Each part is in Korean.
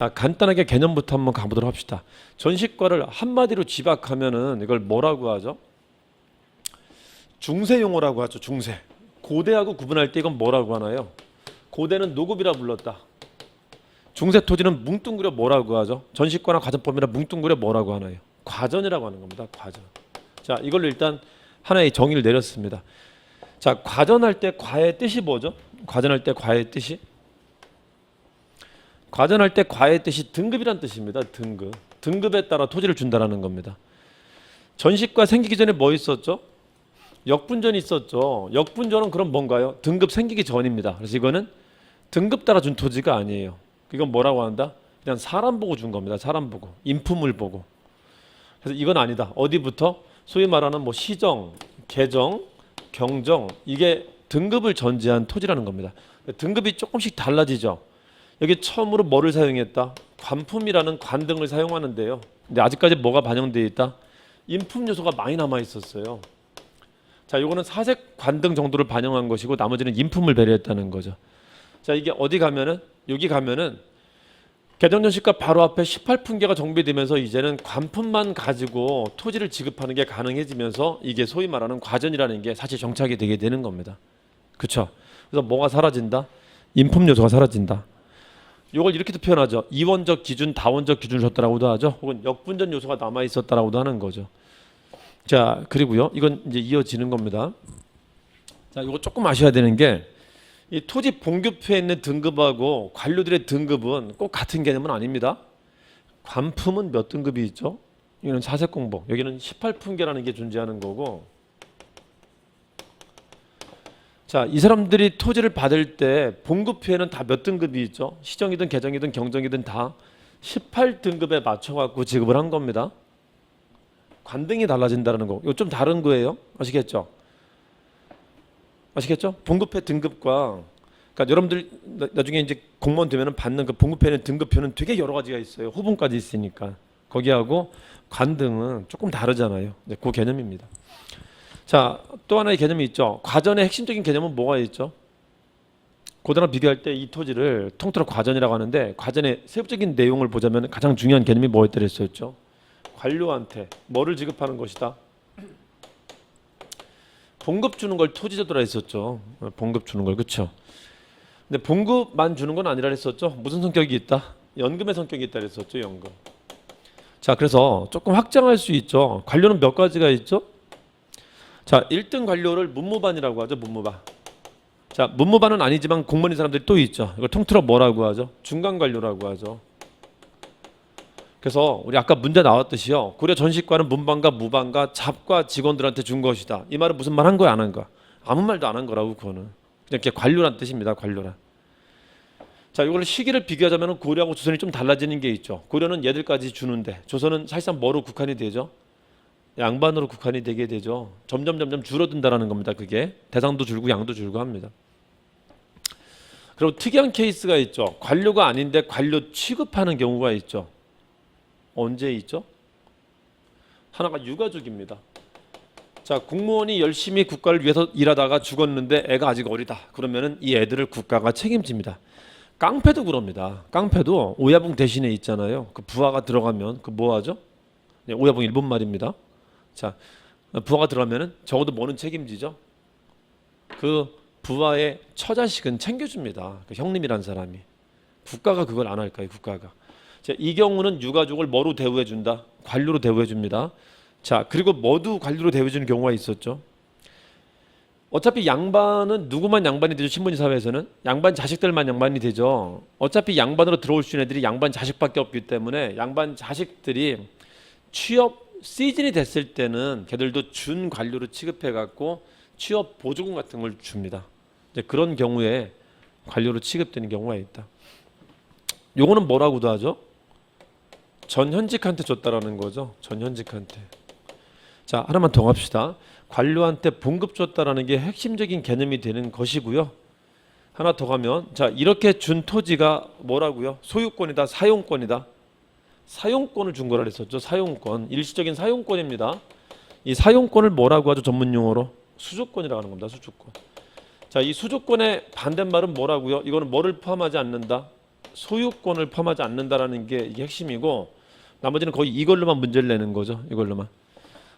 자, 간단하게 개념부터 한번 가보도록 합시다. 전시과를 한마디로 집약하면은 이걸 뭐라고 하죠? 중세용어라고 하죠. 중세. 고대하고 구분할 때 이건 뭐라고 하나요? 고대는 노급이라 불렀다. 중세 토지는 뭉뚱그려 뭐라고 하죠? 전시과나 과전법이나 뭉뚱그려 뭐라고 하나요? 과전이라고 하는 겁니다. 과전. 자, 이걸로 일단 하나의 정의를 내렸습니다. 자, 과전할 때 과의 뜻이 뭐죠? 과전할 때 과의 뜻이? 과전할 때 과의 뜻이 등급이란 뜻입니다. 등급. 등급에 따라 토지를 준다라는 겁니다. 전시과 생기기 전에 뭐 있었죠? 역분전이 있었죠. 역분전은 그럼 뭔가요? 등급 생기기 전입니다. 그래서 이거는 등급 따라 준 토지가 아니에요. 이건 뭐라고 한다? 그냥 사람 보고 준 겁니다. 사람 보고. 인품을 보고. 그래서 이건 아니다. 어디부터? 소위 말하는 뭐 시정, 개정, 경정, 이게 등급을 전제한 토지라는 겁니다. 등급이 조금씩 달라지죠. 여기 처음으로 뭐를 사용했다? 관품이라는 관등을 사용하는데요. 근데 아직까지 뭐가 반영되어 있다? 인품 요소가 많이 남아 있었어요. 자, 요거는 사색 관등 정도를 반영한 것이고 나머지는 인품을 배려했다는 거죠. 자, 이게 어디 가면은, 여기 가면은 개정전시과 바로 앞에 18품계가 정비되면서 이제는 관품만 가지고 토지를 지급하는 게 가능해지면서 이게 소위 말하는 과전이라는 게 사실 정착이 되게 되는 겁니다. 그렇죠? 그래서 뭐가 사라진다? 인품 요소가 사라진다. 이걸 이렇게도 표현하죠. 이원적 기준, 다원적 기준을 줬다라고도 하죠. 혹은 역분전 요소가 남아 있었다라고도 하는 거죠. 자, 그리고요. 이건 이제 이어지는 겁니다. 자, 이거 조금 아셔야 되는 게 이 토지 봉급표에 있는 등급하고 관료들의 등급은 꼭 같은 개념은 아닙니다. 관품은 몇 등급이 있죠? 이거는 사색공복, 여기는 18품계라는 게 존재하는 거고. 자, 이 사람들이 토지를 받을 때 봉급표에는 다 몇 등급이 있죠? 시정이든 개정이든 경정이든 다 18등급에 맞춰갖고 지급을 한 겁니다. 관등이 달라진다는 거. 이거 좀 다른 거예요. 아시겠죠? 아시겠죠? 봉급표 등급과, 그러니까 여러분들 나중에 이제 공무원 되면은 받는 그 봉급표는 등급표는 되게 여러 가지가 있어요. 호분까지 있으니까. 거기하고 관등은 조금 다르잖아요. 네, 그 개념입니다. 자, 또 하나의 개념이 있죠. 과전의 핵심적인 개념은 뭐가 있죠? 고대랑 비교할 때 이 토지를 통틀어 과전이라고 하는데, 과전의 세부적인 내용을 보자면 가장 중요한 개념이 뭐였다 그랬었죠? 관료한테 뭐를 지급하는 것이다? 봉급 주는 걸 토지제도라 했었죠. 봉급 주는 걸, 그렇죠? 근데 봉급만 주는 건 아니라 했었죠. 무슨 성격이 있다? 연금의 성격이 있다 그랬었죠. 연금. 자, 그래서 조금 확장할 수 있죠. 관료는 몇 가지가 있죠? 자, 1등 관료를 문무반이라고 하죠. 문무반. 자, 문무반은 아니지만 공무원인 사람들이 또 있죠. 이걸 통틀어 뭐라고 하죠? 중간 관료라고 하죠. 그래서 우리 아까 문제 나왔듯이요. 고려 전시과는 문반과 무반과 잡과 직원들한테 준 것이다. 이 말은 무슨 말 한 거야, 안 한 거야? 아무 말도 안 한 거라고. 그거는 그냥 관료란 뜻입니다. 관료란. 자, 이걸 시기를 비교하자면 고려하고 조선이 좀 달라지는 게 있죠. 고려는 얘들까지 주는데 조선은 사실상 뭐로 국한이 되죠? 양반으로 국한이 되게 되죠. 점점 줄어든다라는 겁니다. 그게 대상도 줄고 양도 줄고 합니다. 그리고 특이한 케이스가 있죠. 관료가 아닌데 관료 취급하는 경우가 있죠. 언제 있죠? 하나가 유가족입니다. 자, 공무원이 열심히 국가를 위해서 일하다가 죽었는데 애가 아직 어리다. 그러면은 이 애들을 국가가 책임집니다. 깡패도 그럽니다. 깡패도 오야붕 대신에 있잖아요. 그 부하가 들어가면 그 뭐 하죠? 네, 오야붕 일본 말입니다. 자, 부하가 들어가면은 적어도 뭐는 책임지죠? 그 부하의 처자식은 챙겨줍니다. 그 형님이란 사람이. 국가가 그걸 안 할까요? 국가가. 자, 이 경우는 유가족을 뭐로 대우해 준다? 관료로 대우해 줍니다. 자, 그리고 모두 관료로 대우해 주는 경우가 있었죠. 어차피 양반은 누구만 양반이 되죠? 신분지 사회에서는 양반 자식들만 양반이 되죠. 어차피 양반으로 들어올 수 있는 애들이 양반 자식밖에 없기 때문에 양반 자식들이 취업 시즌이 됐을 때는 걔들도 준 관료로 취급해 갖고 취업 보조금 같은 걸 줍니다. 이제 그런 경우에 관료로 취급되는 경우가 있다. 요거는 뭐라고도 하죠? 전현직한테 줬다라는 거죠. 전현직한테. 자, 하나만 더 합시다. 관료한테 봉급 줬다라는 게 핵심적인 개념이 되는 것이고요. 하나 더 가면, 자, 이렇게 준 토지가 뭐라고요? 소유권이다, 사용권이다. 사용권을 준 거라 그랬었죠. 사용권. 일시적인 사용권입니다. 이 사용권을 뭐라고 하죠? 전문 용어로? 수조권이라고 하는 겁니다. 수조권. 자, 이 수조권의 반대말은 뭐라고요? 이거는 뭐를 포함하지 않는다? 소유권을 포함하지 않는다라는 게 이게 핵심이고 나머지는 거의 이걸로만 문제를 내는 거죠. 이걸로만.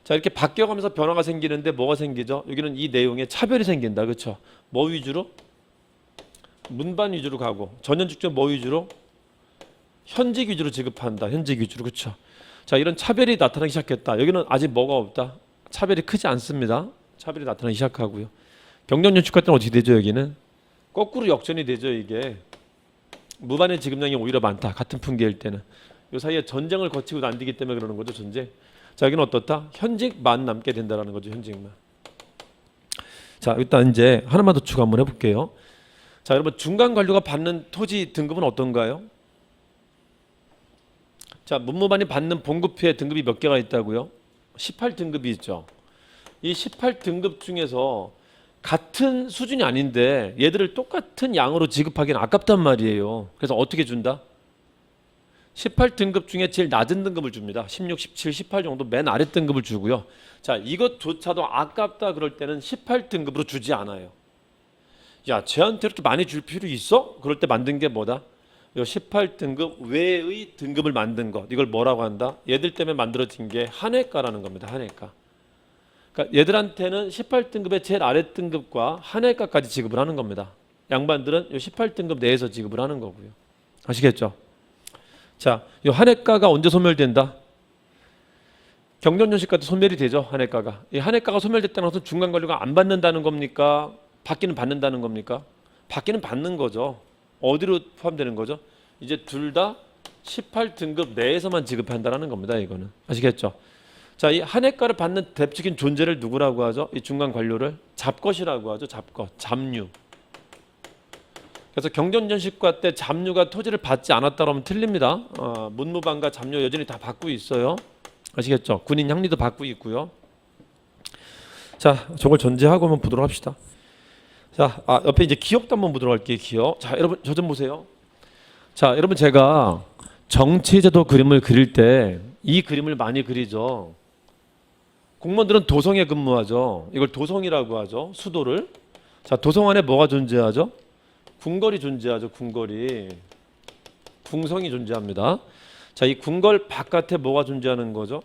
자, 이렇게 바뀌어가면서 변화가 생기는데 뭐가 생기죠? 여기는 이 내용에 차별이 생긴다. 그렇죠? 뭐 위주로? 문반 위주로 가고 전현직전 뭐 위주로? 현직 위주로 지급한다. 현직 위주로. 그렇죠? 자, 이런 차별이 나타나기 시작했다. 여기는 아직 뭐가 없다. 차별이 크지 않습니다. 차별이 나타나기 시작하고요. 경정연축할 때는 어떻게 되죠? 여기는 거꾸로 역전이 되죠. 이게 무반의 지급량이 오히려 많다. 같은 분기일 때는 이 사이에 전쟁을 거치고 난디기 때문에 그러는 거죠. 전쟁. 자, 여기는 어떻다? 현직만 남게 된다라는 거죠. 현직만. 자, 일단 이제 하나만 더 추가 한번 해볼게요. 자, 여러분 중간 관료가 받는 토지 등급은 어떤가요? 자, 문무반이 받는 봉급표에 등급이 몇 개가 있다고요? 18등급이 있죠. 이 18등급 중에서 같은 수준이 아닌데 얘들을 똑같은 양으로 지급하기는 아깝단 말이에요. 그래서 어떻게 준다? 18등급 중에 제일 낮은 등급을 줍니다. 16, 17, 18 정도 맨 아래 등급을 주고요. 자, 이것조차도 아깝다 그럴 때는 18등급으로 주지 않아요. 야, 쟤한테 이렇게 많이 줄 필요 있어? 그럴 때 만든 게 뭐다? 이 18등급 외의 등급을 만든 것. 이걸 뭐라고 한다? 얘들 때문에 만들어진 게 한해가라는 겁니다. 한해가. 그러니까 얘들한테는 18등급의 제일 아래 등급과 한해가까지 지급을 하는 겁니다. 양반들은 이 18등급 내에서 지급을 하는 거고요. 아시겠죠? 자, 이 한해가가 언제 소멸된다? 경정연식과 때 소멸이 되죠. 한해가가. 이 한해가가 소멸됐다는 것은 중간 관료가 안 받는다는 겁니까? 받기는 받는다는 겁니까? 받기는 받는 거죠. 어디로 포함되는 거죠? 이제 둘 다 18등급 내에서만 지급한다는 겁니다. 이거는 아시겠죠? 자, 이 한해가를 받는 대표적인 존재를 누구라고 하죠? 이 중간 관료를 잡것이라고 하죠. 잡것, 잡류. 그래서 경정연식과 때 잡류가 토지를 받지 않았다 그러면 틀립니다. 문무반과 잡류 여전히 다 받고 있어요. 아시겠죠? 군인 향리도 받고 있고요. 자, 저걸 전제하고 한번 보도록 합시다. 자, 옆에 이제 기억도 한번 보도록 할게요. 기억. 자, 여러분 저 좀 보세요. 자, 여러분 제가 정치제도 그림을 그릴 때 이 그림을 많이 그리죠. 공무원들은 도성에 근무하죠. 이걸 도성이라고 하죠. 수도를. 자, 도성 안에 뭐가 존재하죠? 궁궐이 존재하죠. 궁궐이. 궁성이 존재합니다. 자, 이 궁궐 바깥에 뭐가 존재하는 거죠?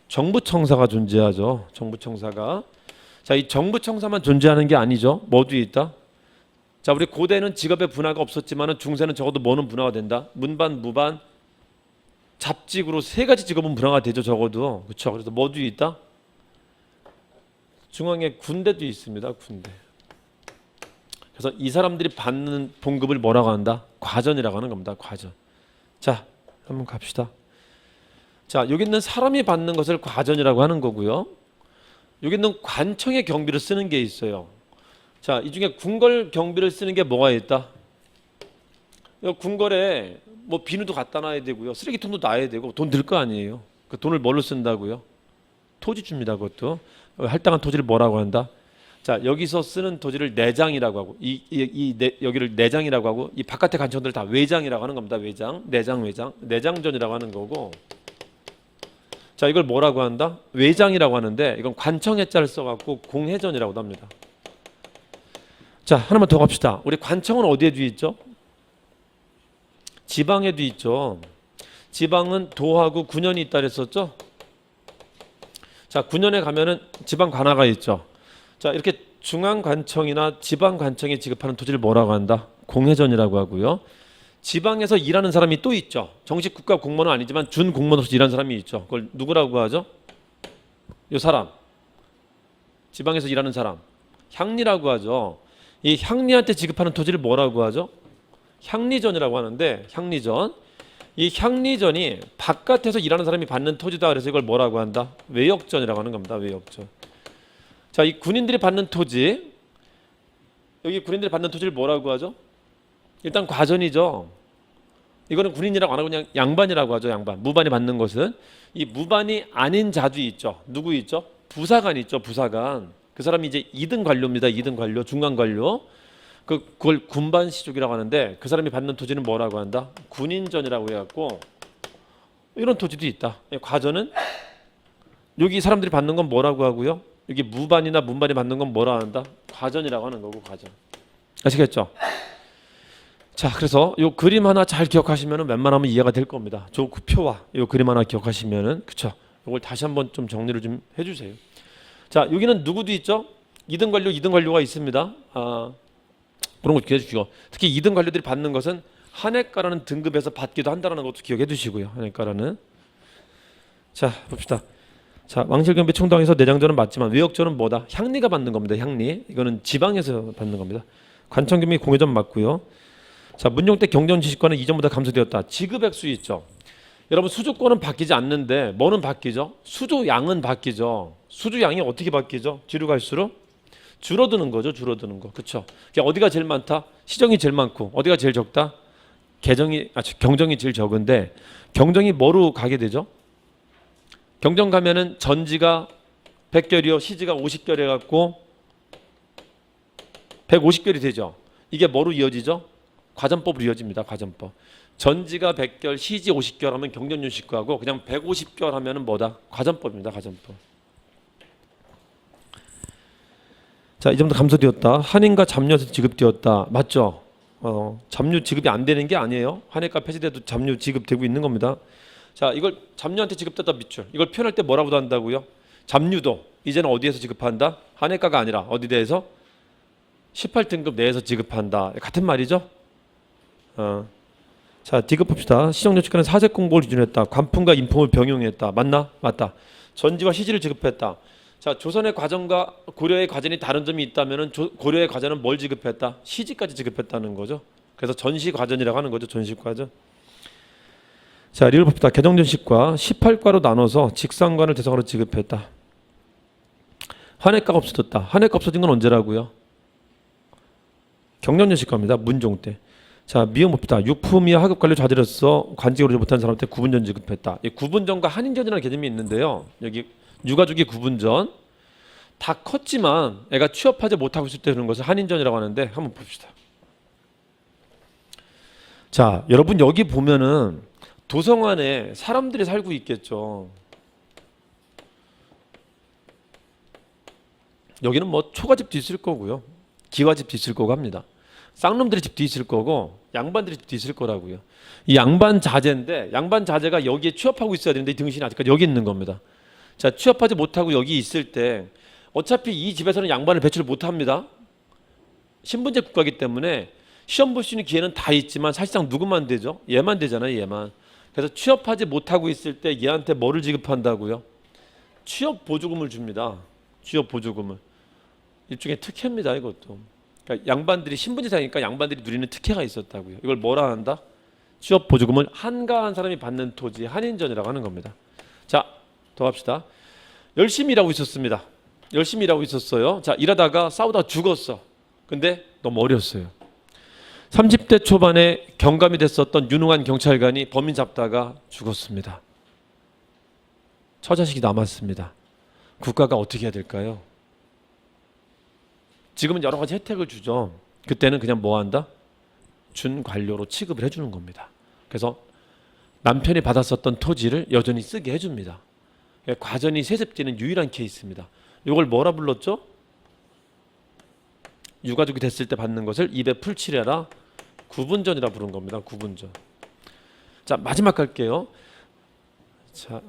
정부청사가 존재하죠. 정부청사가. 자, 이 정부청사만 존재하는 게 아니죠. 뭐도 있다? 자, 우리 고대는 직업의 분화가 없었지만 중세는 적어도 뭐는 분화가 된다? 문반, 무반, 잡직으로 세 가지 직업은 분화가 되죠. 적어도. 그렇죠. 그래서 뭐도 있다? 중앙에 군대도 있습니다. 군대. 그래서 이 사람들이 받는 봉급을 뭐라고 한다? 과전이라고 하는 겁니다. 과전. 자, 한번 갑시다. 자, 여기 있는 사람이 받는 것을 과전이라고 하는 거고요. 여기 있는 관청의 경비를 쓰는 게 있어요. 자, 이 중에 궁궐 경비를 쓰는 게 뭐가 있다? 궁궐에 뭐 비누도 갖다 놔야 되고요. 쓰레기통도 놔야 되고 돈 들 거 아니에요. 그 돈을 뭘로 쓴다고요? 토지 줍니다. 그것도. 할당한 토지를 뭐라고 한다? 자, 여기서 쓰는 토지를 내장이라고 하고 여기를 내장이라고 하고 이 바깥의 관청들을 다 외장이라고 하는 겁니다. 외장, 내장, 외장, 내장전이라고 하는 거고. 자, 이걸 뭐라고 한다? 외장이라고 하는데 이건 관청의 자를 써갖고 공회전이라고도 합니다. 자, 하나만 더 갑시다. 우리 관청은 어디에도 있죠? 지방에도 있죠. 지방은 도하고 군현이 있다 그랬었죠? 자, 군현에 가면은 지방 관하가 있죠. 자, 이렇게 중앙관청이나 지방관청이 지급하는 토지를 뭐라고 한다? 공회전이라고 하고요. 지방에서 일하는 사람이 또 있죠. 정식 국가 공무원은 아니지만 준 공무원으로서 일하는 사람이 있죠. 그걸 누구라고 하죠? 이 사람. 지방에서 일하는 사람. 향리라고 하죠. 이 향리한테 지급하는 토지를 뭐라고 하죠? 향리전이라고 하는데 향리전. 이 향리전이 바깥에서 일하는 사람이 받는 토지다. 그래서 이걸 뭐라고 한다? 외역전이라고 하는 겁니다. 외역전. 자, 이 군인들이 받는 토지. 여기 군인들이 받는 토지를 뭐라고 하죠? 일단 과전이죠. 이거는 군인이라고 안 하고 그냥 양반이라고 하죠. 양반. 무반이 받는 것은 이 무반이 아닌 자도 있죠. 누구 있죠? 부사관 있죠. 부사관. 그 사람이 이제 2등 관료입니다. 2등 관료, 중간 관료. 그걸 군반시족이라고 하는데 그 사람이 받는 토지는 뭐라고 한다? 군인전이라고 해갖고 이런 토지도 있다. 과전은 여기 사람들이 받는 건 뭐라고 하고요? 여기 무반이나 문반이 받는 건 뭐라 한다? 과전이라고 하는 거고 과전. 아시겠죠? 자, 그래서 요 그림 하나 잘 기억하시면은 웬만하면 이해가 될 겁니다. 저 그 표와 요 그림 하나 기억하시면은 그쵸? 이걸 다시 한번 좀 정리를 좀 해주세요. 자, 여기는 누구도 있죠? 2등 관료, 2등 관료가 있습니다. 그런 거 기억해 주시고, 특히 2등 관료들이 받는 것은 한해가라는 등급에서 받기도 한다는 것도 기억해 두시고요. 한해가라는. 자, 봅시다. 자, 왕실경비 총당에서 내장전은 맞지만 외역전은 뭐다? 향리가 받는 겁니다. 향리. 이거는 지방에서 받는 겁니다. 관청경비 공여전 맞고요. 자, 문용 때 경정지식과는 이전보다 감소되었다. 지급액수 있죠. 여러분 수주권은 바뀌지 않는데 뭐는 바뀌죠? 수주양은 바뀌죠. 수주양이 어떻게 바뀌죠? 뒤로 갈수록 줄어드는 거죠. 줄어드는 거. 그렇죠? 어디가 제일 많다? 시정이 제일 많고 어디가 제일 적다? 경정이 제일 적은데 경정이 뭐로 가게 되죠? 경정 가면은 전지가 100결이요, 시지가 50결 해갖고 150결이 되죠. 이게 뭐로 이어지죠? 과전법으로 이어집니다. 과전법. 전지가 100결, 시지 50결 하면 경정윤식과하고 그냥 150결 하면은 뭐다? 과전법입니다. 과전법. 자, 이 점도 감소되었다. 한인과 잡류에서 지급되었다. 맞죠? 잡류 지급이 안 되는 게 아니에요. 한해가 폐지돼도 잡류 지급되고 있는 겁니다. 자, 이걸 잡류한테 지급됐다 밑줄. 이걸 표현할 때 뭐라고도 한다고요? 잡류도 이제는 어디에서 지급한다? 한해가가 아니라 어디 대해서? 18등급 내에서 지급한다. 같은 말이죠? 자, D급 봅시다. 시정조치과는 사색 공고를 기준했다. 관품과 인품을 병용했다. 맞나? 맞다. 전지와 시지를 지급했다. 자, 조선의 과전과 고려의 과전이 다른 점이 있다면은 고려의 과전은 뭘 지급했다? 시지까지 지급했다는 거죠. 그래서 전시 과전이라고 하는 거죠. 전시 과전. 자, 리를 봅시다. 개정전식과 18과로 나눠서 직상관을 대상으로 지급했다. 한해가가 없어졌다. 한해가 없어진 건 언제라고요? 경정전식과입니다. 문종 때. 자, 미음 봅시다. 육품이야 하급 관료 자질로서 관직을 오르지 못한 사람한테 구분전 지급했다. 이 구분전과 한인전이라는 개념이 있는데요. 여기 유가족이 구분전 다 컸지만 애가 취업하지 못하고 있을 때 그런 것을 한인전이라고 하는데 한번 봅시다. 자, 여러분 여기 보면은 도성 안에 사람들이 살고 있겠죠. 여기는 뭐 초가집도 있을 거고요. 기와집도 있을 거고 합니다. 쌍놈들의 집도 있을 거고 양반들의 집도 있을 거라고요. 이 양반 자제인데 양반 자제가 여기에 취업하고 있어야 되는데 이 등신이 아직까지 여기 있는 겁니다. 자, 취업하지 못하고 여기 있을 때 어차피 이 집에서는 양반을 배출 못합니다. 신분제 국가이기 때문에 시험 볼 수 있는 기회는 다 있지만 사실상 누구만 되죠? 얘만 되잖아요. 얘만. 그래서 취업하지 못하고 있을 때 얘한테 뭐를 지급한다고요? 취업 보조금을 줍니다. 취업 보조금을. 일종의 특혜입니다. 이것도. 그러니까 양반들이 신분제사니까 양반들이 누리는 특혜가 있었다고요. 이걸 뭐라 한다? 취업 보조금을 한가한 사람이 받는 토지 한인전이라고 하는 겁니다. 자, 더 합시다. 열심히 일하고 있었습니다. 열심히 일하고 있었어요. 자, 일하다가 싸우다 죽었어. 근데 너무 어렸어요. 30대 초반에 경감이 됐었던 유능한 경찰관이 범인 잡다가 죽었습니다. 처자식이 남았습니다. 국가가 어떻게 해야 될까요? 지금은 여러 가지 혜택을 주죠. 그때는 그냥 뭐 한다? 준관료로 취급을 해주는 겁니다. 그래서 남편이 받았었던 토지를 여전히 쓰게 해줍니다. 과전이 세습되는 유일한 케이스입니다. 이걸 뭐라 불렀죠? 유가족이 됐을 때 받는 것을 입에 풀칠해라 구분전이라 부른 겁니다. 구분전. 자, 마지막 갈게요. 자,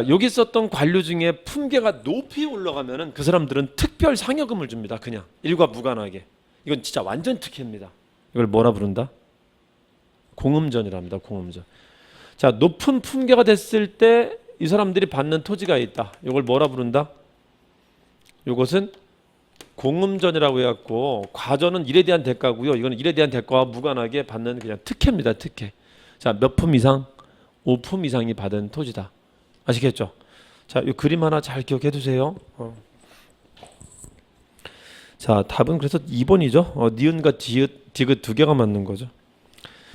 여기 썼던 관료 중에 품계가 높이 올라가면은 그 사람들은 특별 상여금을 줍니다. 그냥 일과 무관하게. 이건 진짜 완전 특혜입니다. 이걸 뭐라 부른다? 공음전이랍니다. 공음전. 자, 높은 품계가 됐을 때 이 사람들이 받는 토지가 있다. 이걸 뭐라 부른다? 이것은 공음전이라고 해갖고 과전은 일에 대한 대가고요. 이거는 일에 대한 대가와 무관하게 받는 그냥 특혜입니다. 특혜. 자, 몇 품 이상? 5품 이상이 받은 토지다. 아시겠죠? 자, 이 그림 하나 잘 기억해 두세요. 자, 답은 그래서 2번이죠. 니은과 디귿 두 개가 맞는 거죠.